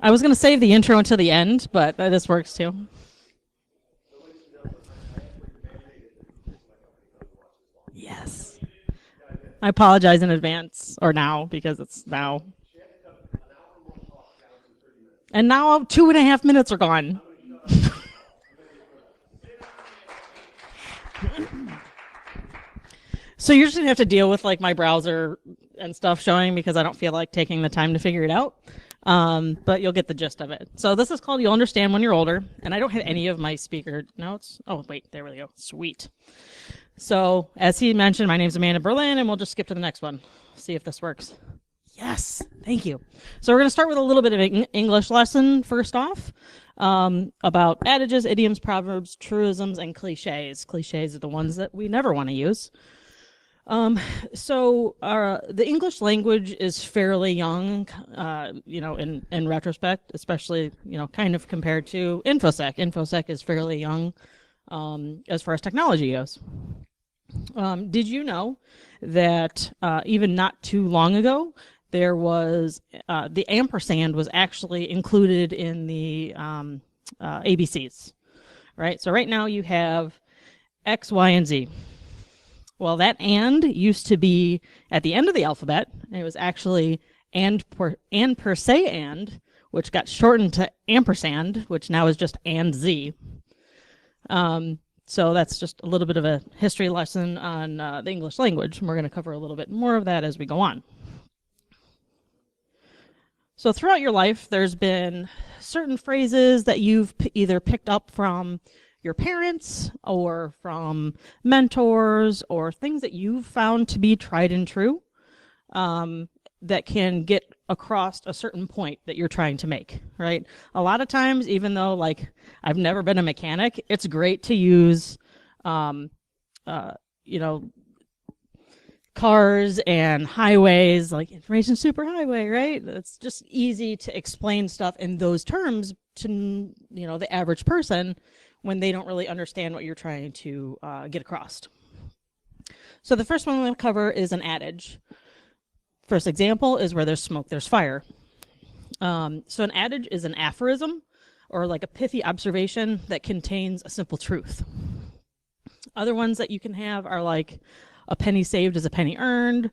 I was going to save the intro until the end, but this works too. Yes. I apologize in advance, or now, because it's now. And now 2.5 minutes are gone. So you're just going to have to deal with like my browser and stuff showing because I don't feel like taking the time to figure it out. But you'll get the gist of it. So this is called You'll Understand When You're Older. And I don't have any of my speaker notes. Oh, wait, there we go. Sweet. So as he mentioned, my name's Amanda Berlin, and we'll just skip to the next one. See if this works. Yes, thank you. So we're going to start with a little bit of an English lesson first off about adages, idioms, proverbs, truisms, and cliches. Cliches are the ones that we never want to use. The English language is fairly young, in retrospect, especially, kind of compared to InfoSec. InfoSec is fairly young as far as technology goes. Did you know that even not too long ago, there was the ampersand was actually included in the ABCs, right? So right now you have X, Y, and Z. Well, that and used to be at the end of the alphabet, and it was actually and per se and, which got shortened to ampersand, which now is just and Z. So that's just a little bit of a history lesson on the English language, and we're going to cover a little bit more of that as we go on. So throughout your life, there's been certain phrases that you've either picked up from your parents or from mentors or things that you've found to be tried and true that can get across a certain point that you're trying to make, right? A lot of times, even though like I've never been a mechanic, it's great to use, cars and highways, like information superhighway, right? It's just easy to explain stuff in those terms to, the average person when they don't really understand what you're trying to get across. So the first one I'm going to cover is an adage. First example is where there's smoke, there's fire. So an adage is an aphorism or like a pithy observation that contains a simple truth. Other ones that you can have are like a penny saved is a penny earned,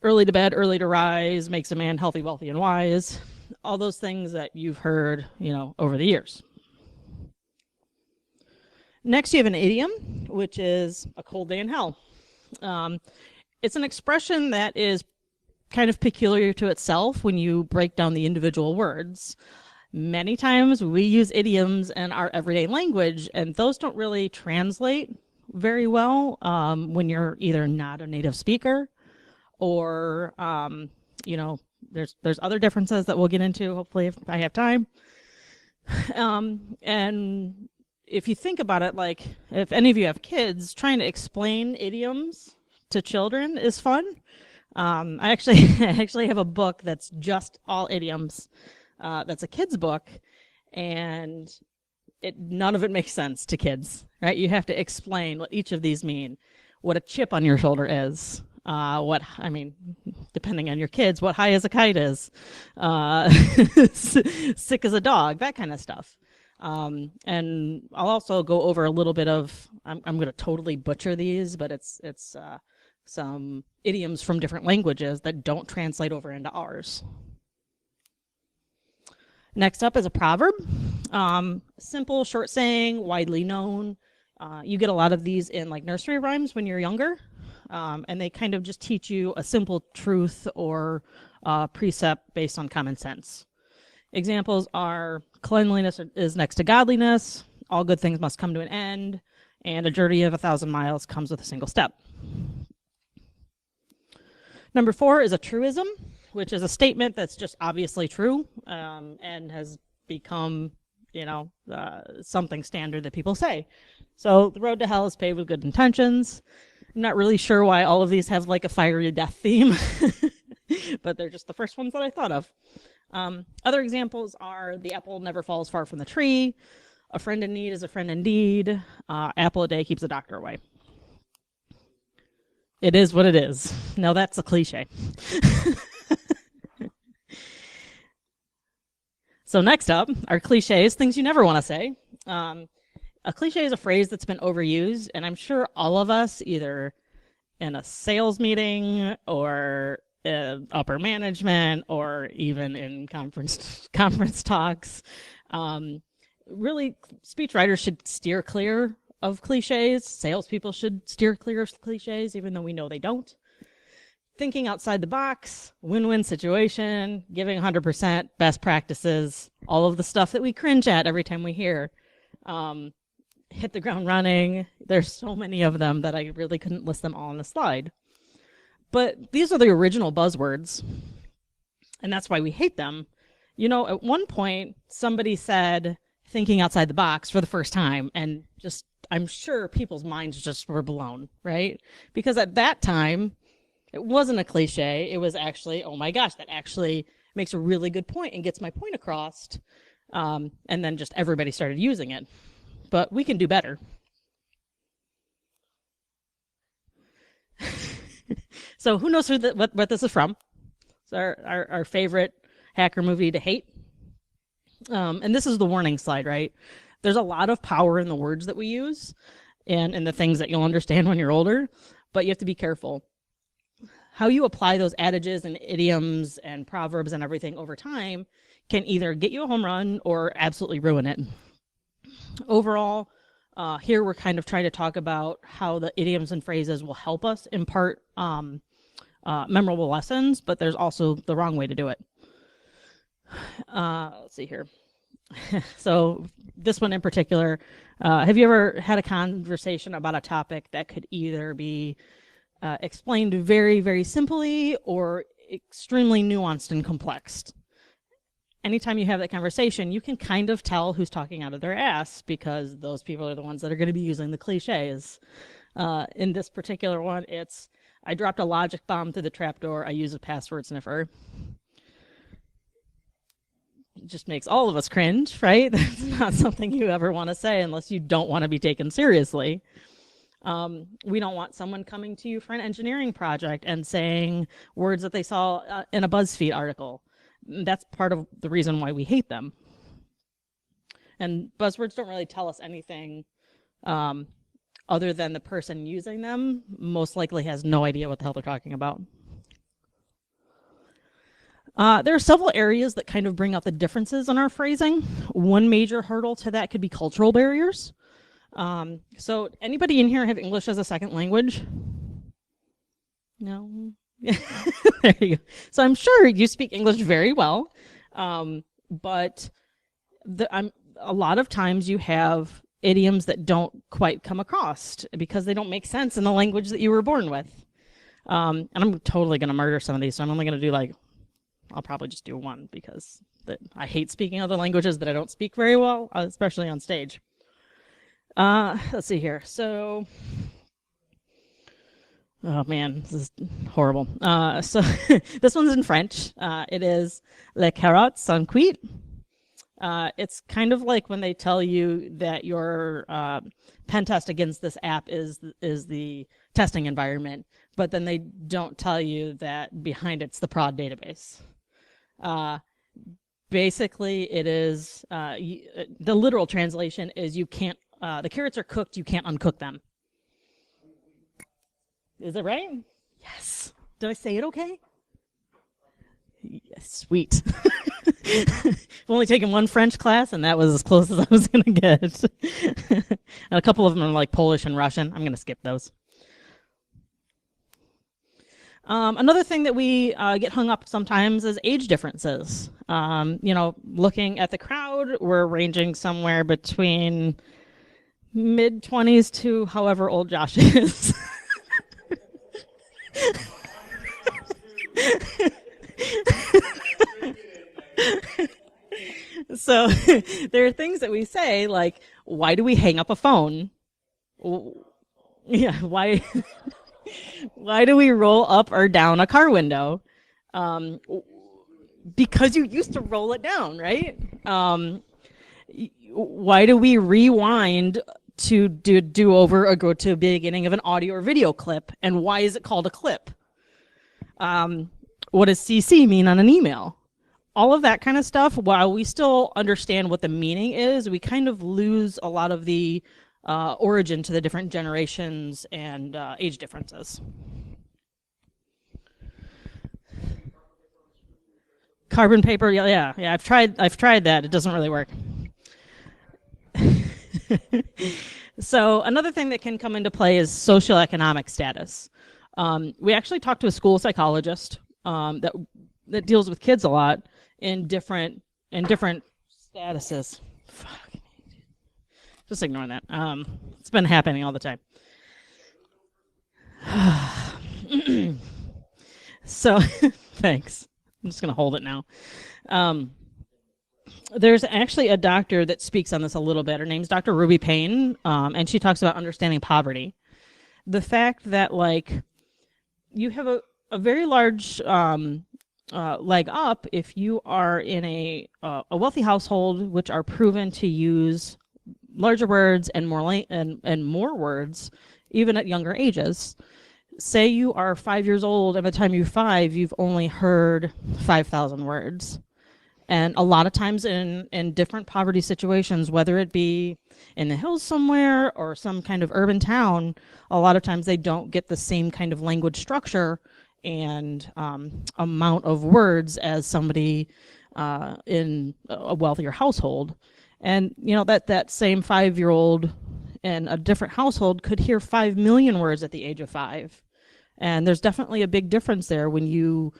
early to bed, early to rise, makes a man healthy, wealthy, and wise. All those things that you've heard, over the years. Next, you have an idiom, which is a cold day in hell. It's an expression that is kind of peculiar to itself when you break down the individual words. Many times we use idioms in our everyday language, and those don't really translate very well when you're either not a native speaker or, there's other differences that we'll get into, hopefully, if I have time. And if you think about it, like if any of you have kids, trying to explain idioms to children is fun. I actually have a book that's just all idioms. That's a kid's book, and none of it makes sense to kids, right? You have to explain what each of these mean, what a chip on your shoulder is, depending on your kids, what high as a kite is, sick as a dog, that kind of stuff. And I'll also go over a little bit of, I'm going to totally butcher these, but it's some idioms from different languages that don't translate over into ours. Next up is a proverb. Simple, short saying, widely known. You get a lot of these in like nursery rhymes when you're younger, and they kind of just teach you a simple truth or precept based on common sense. Examples are cleanliness is next to godliness, all good things must come to an end, and a journey of 1,000 miles comes with a single step. Number 4 is a truism, which is a statement that's just obviously true and has become, something standard that people say. So the road to hell is paved with good intentions. I'm not really sure why all of these have like a fiery death theme, but they're just the first ones that I thought of. Other examples are the apple never falls far from the tree, a friend in need is a friend indeed, apple a day keeps the doctor away. It is what it is. Now that's a cliche. So next up are cliches, things you never want to say. A cliche is a phrase that's been overused, and I'm sure all of us, either in a sales meeting or upper management or even in conference talks, really, speechwriters should steer clear of cliches. Salespeople should steer clear of cliches, even though we know they don't. Thinking outside the box, win-win situation, giving 100%, best practices, all of the stuff that we cringe at every time we hear. Hit the ground running. There's so many of them that I really couldn't list them all on the slide. But these are the original buzzwords, and that's why we hate them. You know, at one point, somebody said thinking outside the box for the first time, and just, I'm sure people's minds just were blown, right? Because at that time, it wasn't a cliche. It was actually, oh my gosh, that actually makes a really good point and gets my point across. And then just everybody started using it. But we can do better. So who knows what this is from? It's our favorite hacker movie to hate. And this is the warning slide, right? There's a lot of power in the words that we use and in the things that you'll understand when you're older, but you have to be careful. How you apply those adages and idioms and proverbs and everything over time can either get you a home run or absolutely ruin it. Overall, here we're kind of trying to talk about how the idioms and phrases will help us impart memorable lessons, but there's also the wrong way to do it. Let's see here. So this one in particular, have you ever had a conversation about a topic that could either be explained very, very simply or extremely nuanced and complex? Anytime you have that conversation, you can kind of tell who's talking out of their ass because those people are the ones that are going to be using the cliches. In this particular one, it's, I dropped a logic bomb through the trapdoor, I use a password sniffer. It just makes all of us cringe, right? That's not something you ever want to say unless you don't want to be taken seriously. We don't want someone coming to you for an engineering project and saying words that they saw in a BuzzFeed article. That's part of the reason why we hate them. And buzzwords don't really tell us anything other than the person using them most likely has no idea what the hell they're talking about. There are several areas that kind of bring out the differences in our phrasing. One major hurdle to that could be cultural barriers. So anybody in here have English as a second language? No? There you go. So I'm sure you speak English very well, but a lot of times you have idioms that don't quite come across because they don't make sense in the language that you were born with. And I'm totally going to murder some of these, so I'm only going to do I'll probably just do one because I hate speaking other languages that I don't speak very well, especially on stage. Let's see here. So, oh man, this is horrible. So this one's in French. It is les carottes sont cuites. It's kind of like when they tell you that your pen test against this app is the testing environment, but then they don't tell you that behind it's the prod database. Basically, it is the literal translation is you can't. The carrots are cooked, you can't uncook them. Is it right? Yes. Did I say it okay? Yes, sweet. I've only taken one French class, and that was as close as I was going to get. And a couple of them are like Polish and Russian. I'm going to skip those. Another thing that we get hung up sometimes is age differences. Looking at the crowd, we're ranging somewhere between mid-20s to however old Josh is. So there are things that we say like, why do we hang up a phone? Yeah, why do we roll up or down a car window? Because you used to roll it down, right? Why do we rewind to do over or go to the beginning of an audio or video clip? And why is it called a clip? What does CC mean on an email? all of that kind of stuff, while we still understand what the meaning is, we kind of lose a lot of the origin to the different generations and age differences. Carbon paper, yeah. I've tried that. It doesn't really work. So another thing that can come into play is socioeconomic status. We actually talked to a school psychologist that deals with kids a lot in different statuses. Fuck. Just ignoring that. It's been happening all the time. So thanks. I'm just gonna hold it now. There's actually a doctor that speaks on this a little bit. Her name's Dr. Ruby Payne, and she talks about understanding poverty. The fact that like you have a very large leg up if you are in a wealthy household, which are proven to use larger words and more words, even at younger ages. Say you are 5 years old, and by the time you're 5, you've only heard 5,000 words. And a lot of times in different poverty situations, whether it be in the hills somewhere or some kind of urban town, a lot of times they don't get the same kind of language structure and amount of words as somebody in a wealthier household. And you know that same 5-year-old in a different household could hear 5 million words at the age of 5. And there's definitely a big difference there when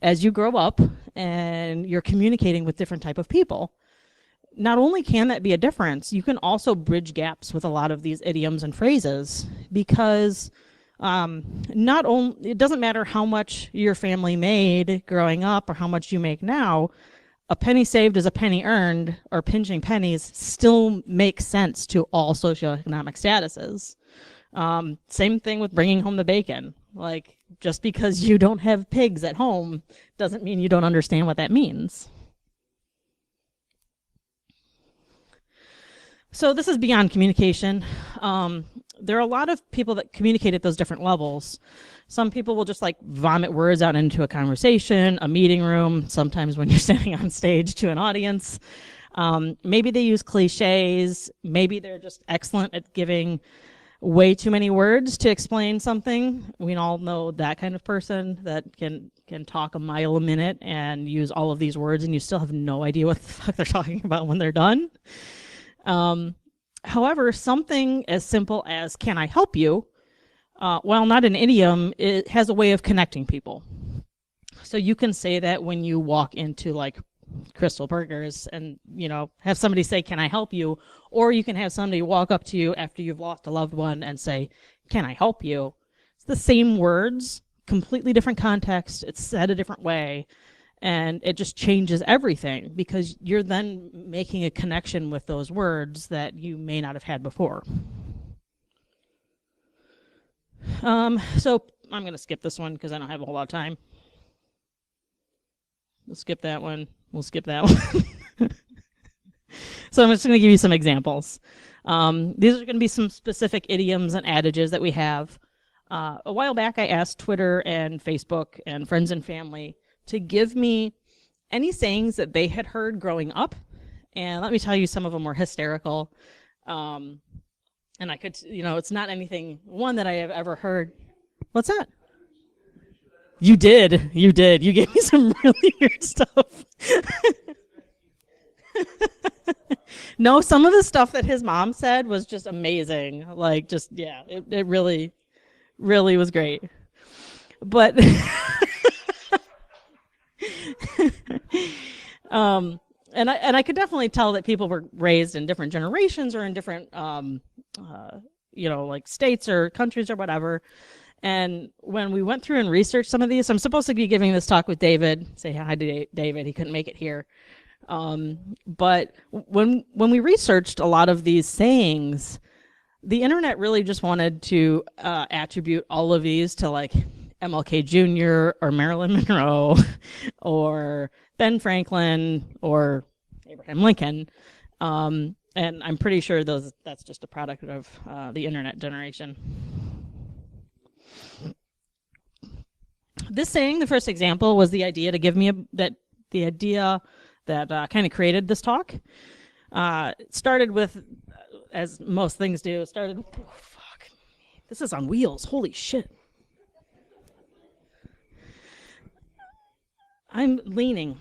as you grow up and you're communicating with different type of people. Not only can that be a difference, you can also bridge gaps with a lot of these idioms and phrases, because it doesn't matter how much your family made growing up or how much you make now. A penny saved is a penny earned, or pinching pennies still makes sense to all socioeconomic statuses. Same thing with bringing home the bacon. Like, just because you don't have pigs at home doesn't mean you don't understand what that means. So this is beyond communication. There are a lot of people that communicate at those different levels. Some people will just like vomit words out into a conversation, a meeting room, sometimes when you're standing on stage to an audience. Maybe they use cliches. Maybe they're just excellent at giving way too many words to explain something. We all know that kind of person that can talk a mile a minute and use all of these words, and you still have no idea what the fuck they're talking about when they're done. However, something as simple as "can I help you," while not an idiom, it has a way of connecting people. So you can say that when you walk into like Crystal Burgers and, you know, have somebody say, "Can I help you?" Or you can have somebody walk up to you after you've lost a loved one and say, "Can I help you?" It's the same words, completely different context. It's said a different way, and it just changes everything because you're then making a connection with those words that you may not have had before. So I'm going to skip this one because I don't have a whole lot of time. We'll skip that one. We'll skip that one. So I'm just going to give you some examples. These are going to be some specific idioms and adages that we have. A while back, I asked Twitter and Facebook and friends and family to give me any sayings that they had heard growing up. And let me tell you, some of them were hysterical. And I could, you know, it's not anything, one that I have ever heard. What's that? You did. You gave me some really weird stuff. No, some of the stuff that his mom said was just amazing. Like, just, yeah, it really, really was great. But, and I could definitely tell that people were raised in different generations or in different, you know, like states or countries or whatever. And when we went through and researched some of these, I'm supposed to be giving this talk with David. Say hi to David. He couldn't make it here. But when we researched a lot of these sayings, the internet really just wanted to attribute all of these to like MLK Jr. or Marilyn Monroe or Ben Franklin or Abraham Lincoln. And I'm pretty sure that's just a product of the internet generation. This saying, the first example, was the idea to give me that the idea that kind of created this talk started with, as most things do, fuck, this is on wheels, holy shit. I'm leaning.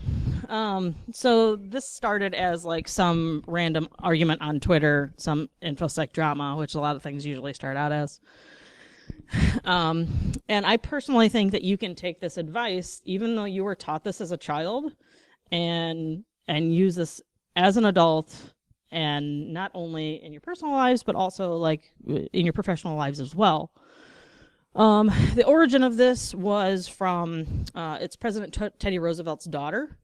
So this started as like some random argument on Twitter, some infosec drama, which a lot of things usually start out as. And I personally think that you can take this advice, even though you were taught this as a child, and use this as an adult, and not only in your personal lives, but also like in your professional lives as well. The origin of this was from it's President Teddy Roosevelt's daughter,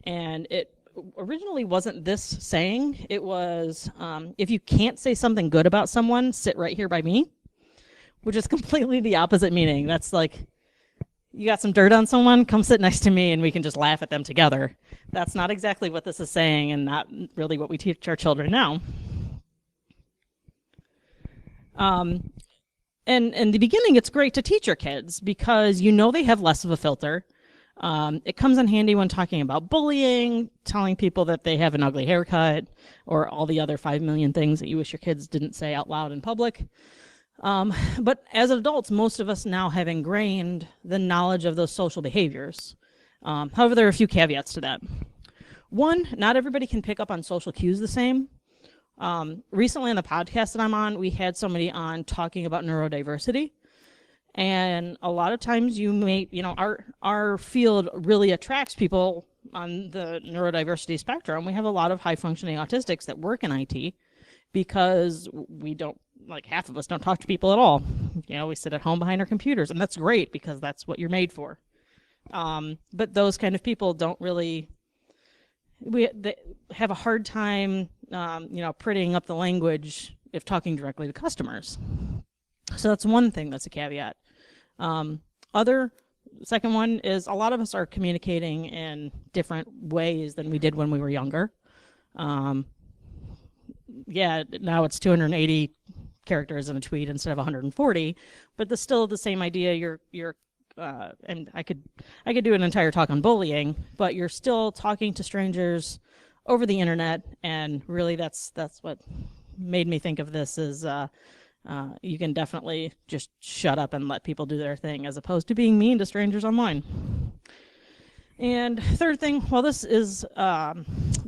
and it originally wasn't this saying. It was, if you can't say something good about someone, sit right here by me, which is completely the opposite meaning. That's like, you got some dirt on someone, come sit next to me and we can just laugh at them together. That's not exactly what this is saying, and not really what we teach our children now. And in the beginning, it's great to teach your kids because you know they have less of a filter. It comes in handy when talking about bullying, telling people that they have an ugly haircut, or all the other 5 million things that you wish your kids didn't say out loud in public. But as adults, most of us now have ingrained the knowledge of those social behaviors. However, there are a few caveats to that. One, not everybody can pick up on social cues the same. Recently on the podcast that I'm on, we had somebody on talking about neurodiversity. And a lot of times you may, our field really attracts people on the neurodiversity spectrum. We have a lot of high functioning autistics that work in IT because we don't, like half of us don't talk to people at all. We sit at home behind our computers, and that's great because that's what you're made for. But those kind of people don't really, they have a hard time, prettying up the language if talking directly to customers. So that's one thing that's a caveat. Second one is a lot of us are communicating in different ways than we did when we were younger. Now it's 280 characters in a tweet instead of 140, but that's still the same idea. And I could do an entire talk on bullying, but you're still talking to strangers over the internet, and really that's what made me think of this is you can definitely just shut up and let people do their thing as opposed to being mean to strangers online. And third thing, while this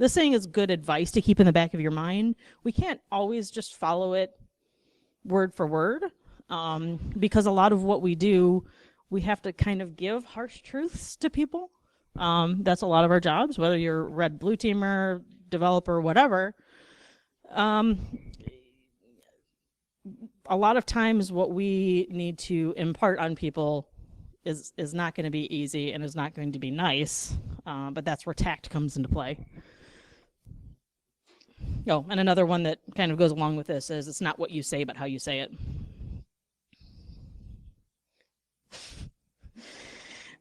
saying is good advice to keep in the back of your mind, we can't always just follow it word for word, because a lot of what we do, we have to kind of give harsh truths to people. That's a lot of our jobs, whether you're red blue teamer, developer, whatever. A lot of times what we need to impart on people is not going to be easy and is not going to be nice, but that's where tact comes into play. Oh, and another one that kind of goes along with this is it's not what you say, but how you say it.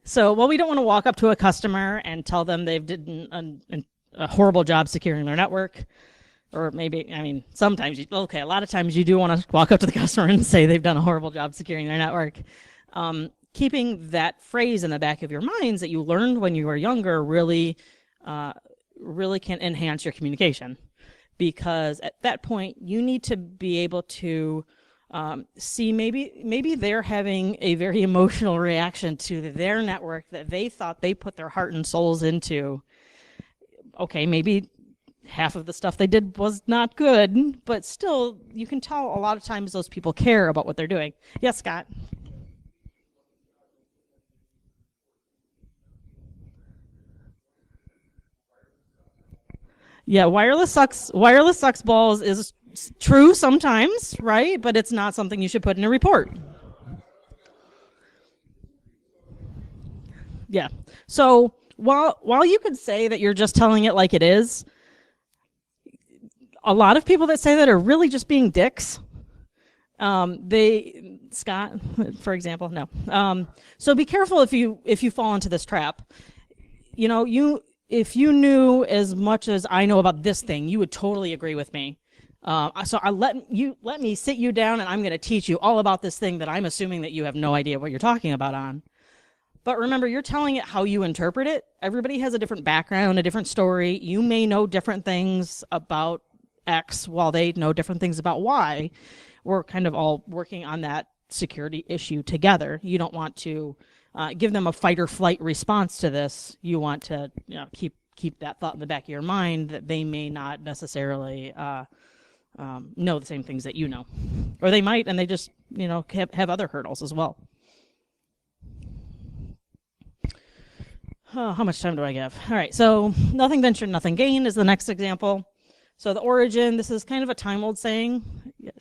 So, we don't want to walk up to a customer and tell them they've done a horrible job securing their network. Or maybe, sometimes, a lot of times you do want to walk up to the customer and say they've done a horrible job securing their network. Keeping that phrase in the back of your minds that you learned when you were younger really can enhance your communication. Because at that point, you need to be able to see maybe they're having a very emotional reaction to their network that they thought they put their heart and souls into. Okay, maybe half of the stuff they did was not good, but still, you can tell a lot of times those people care about what they're doing. Yes, Scott? Yeah, wireless sucks balls is true sometimes, right? But it's not something you should put in a report. Yeah. So while you could say that you're just telling it like it is, a lot of people that say that are really just being dicks. Scott, for example, no. So be careful if you fall into this trap. If you knew as much as I know about this thing, you would totally agree with me. So let me sit you down and I'm going to teach you all about this thing that I'm assuming that you have no idea what you're talking about on. But remember, you're telling it how you interpret it. Everybody has a different background, a different story. You may know different things about X while they know different things about Y. We're kind of all working on that security issue together. You don't want to give them a fight or flight response to this. You want to keep that thought in the back of your mind that they may not necessarily know the same things that you know, or they might, and they just have other hurdles as well. Oh, how much time do I give? All right, so nothing ventured, nothing gained is the next example. So the origin, this is kind of a time-old saying.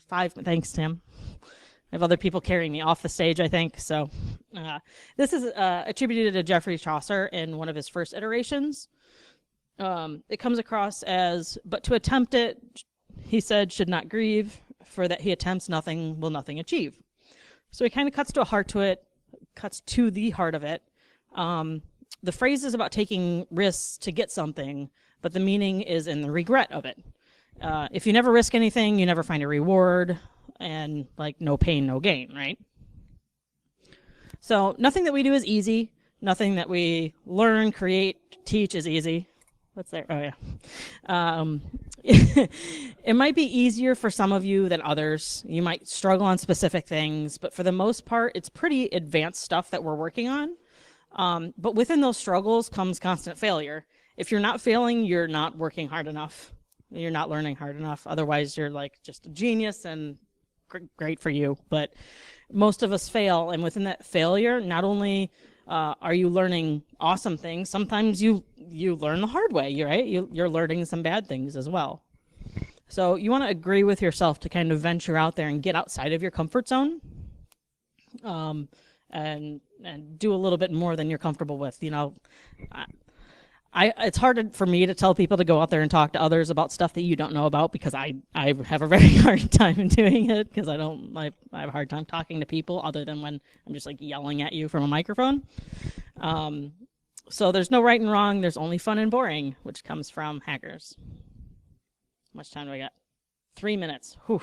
5, thanks, Tim. I have other people carrying me off the stage, I think. So this is attributed to Geoffrey Chaucer in one of his first iterations. It comes across as, but to attempt it, he said, should not grieve, for that he attempts nothing will nothing achieve. So he kind of cuts to the heart of it. The phrase is about taking risks to get something, but the meaning is in the regret of it. If you never risk anything, you never find a reward, and like no pain, no gain, right? So nothing that we do is easy. Nothing that we learn, create, teach is easy. What's there? Oh, yeah. It might be easier for some of you than others. You might struggle on specific things, but for the most part, it's pretty advanced stuff that we're working on. But within those struggles comes constant failure. If you're not failing, you're not working hard enough. You're not learning hard enough. Otherwise, you're like just a genius and great for you. But most of us fail. And within that failure, not only are you learning awesome things, sometimes you learn the hard way, right? You're learning some bad things as well. So you want to agree with yourself to kind of venture out there and get outside of your comfort zone. And do a little bit more than you're comfortable with. It's hard for me to tell people to go out there and talk to others about stuff that you don't know about, because I have a very hard time doing it, because I have a hard time talking to people other than when I'm just like yelling at you from a microphone. So there's no right and wrong. There's only fun and boring, which comes from hackers. How much time do I got? 3 minutes. Whew.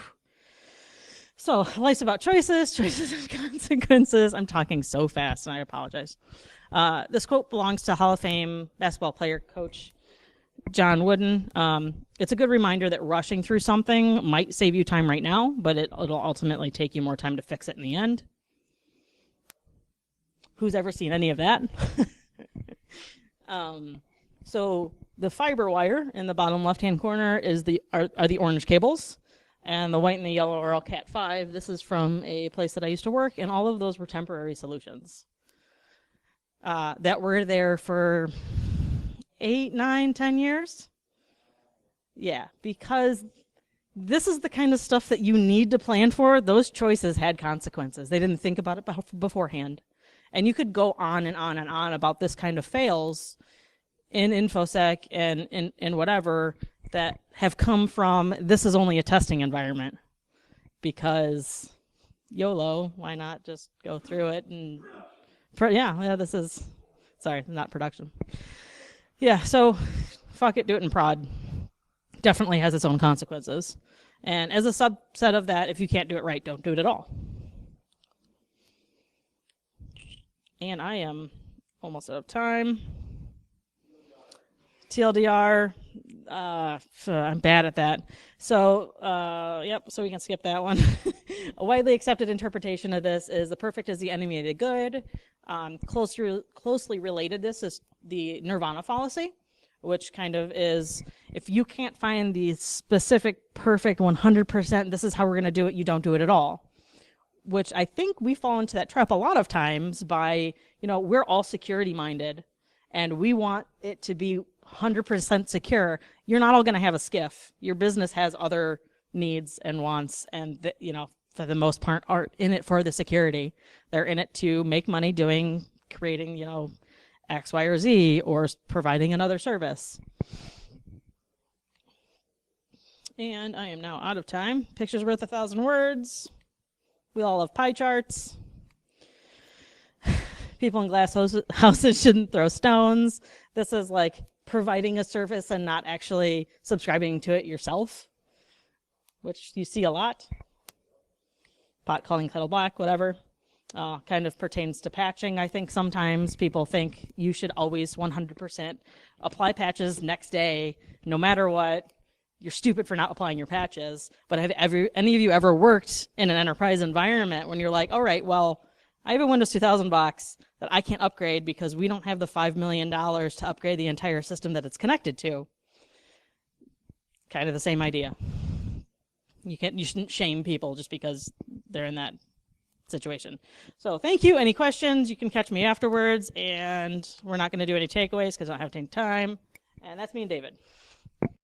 So life's about choices and consequences. I'm talking so fast, and I apologize. This quote belongs to Hall of Fame basketball player coach John Wooden. It's a good reminder that rushing through something might save you time right now, but it'll ultimately take you more time to fix it in the end. Who's ever seen any of that? So the fiber wire in the bottom left-hand corner is are the orange cables. And the white and the yellow are all Cat 5. This is from a place that I used to work, and all of those were temporary solutions that were there for 8, 9, 10 years. Yeah, because this is the kind of stuff that you need to plan for. Those choices had consequences. They didn't think about it beforehand. And you could go on and on and on about this kind of fails in InfoSec and in whatever that have come from, this is only a testing environment, because YOLO, why not just go through it? And this is, sorry, not production. Yeah, so fuck it, do it in prod. Definitely has its own consequences. And as a subset of that, if you can't do it right, don't do it at all. And I am almost out of time. TLDR, I'm bad at that. So, so we can skip that one. A widely accepted interpretation of this is the perfect is the enemy of the good. Closely related, this is the Nirvana fallacy, which kind of is, if you can't find the specific, perfect 100%, this is how we're going to do it, you don't do it at all. Which I think we fall into that trap a lot of times by, we're all security minded and we want it to be 100% secure. You're not all going to have a skiff. Your business has other needs and wants, and for the most part aren't in it for the security. They're in it to make money creating X, Y, or Z, or providing another service. And I am now out of time. Picture's worth 1,000 words. We all have pie charts. People in glass houses shouldn't throw stones. This is like providing a service and not actually subscribing to it yourself, which you see a lot. Pot calling kettle black, whatever. kind of pertains to patching. I think sometimes people think you should always 100% apply patches next day, no matter what. You're stupid for not applying your patches. But have any of you ever worked in an enterprise environment when you're like, all right, well, I have a Windows 2000 box that I can't upgrade because we don't have the $5 million to upgrade the entire system that it's connected to. Kind of the same idea. You shouldn't shame people just because they're in that situation. So thank you. Any questions? You can catch me afterwards, and we're not going to do any takeaways because I don't have any time. And that's me and David.